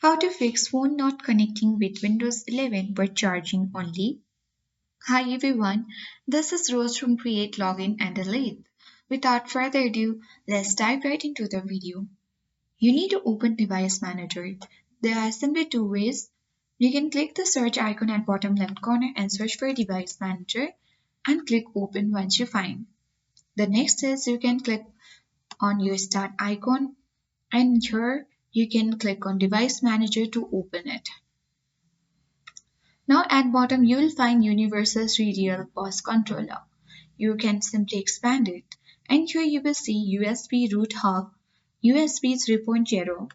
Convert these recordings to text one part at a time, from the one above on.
How to fix phone not connecting with Windows 11 but charging only. Hi everyone, this is Rose from Create Login and Delete. Without further ado, let's dive right into the video. You need to open Device Manager. There are simply two ways. You can click the search icon at bottom left corner and search for Device Manager and click Open once you find. The next is you can click on your Start icon and here you can click on Device Manager to open it. Now at bottom you will find Universal Serial POS Controller. You can simply expand it and here you will see USB root hub USB 3.0.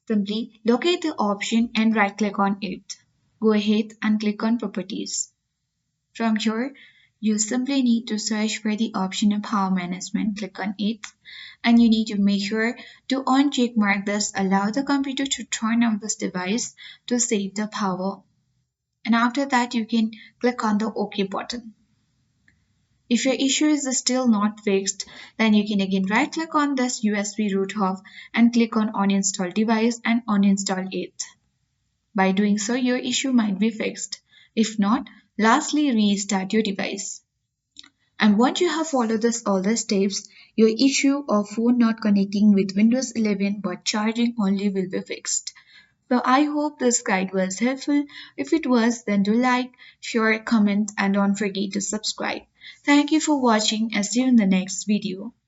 Simply locate the option and right click on it. Go ahead and click on Properties. From here you simply need to search for the option of Power Management. Click on it and you need to make sure to on check mark this allow the computer to turn off this device to save the power, and after that you can click on the OK button. If your issue is still not fixed, then you can again right click on this USB root hub and click on uninstall device and uninstall it. By doing so your issue might be fixed. If not, lastly restart your device. And once you have followed all the steps, your issue of phone not connecting with Windows 11 but charging only will be fixed. So I hope this guide was helpful. If it was, then do like, share, comment and don't forget to subscribe. Thank you for watching and see you in the next video.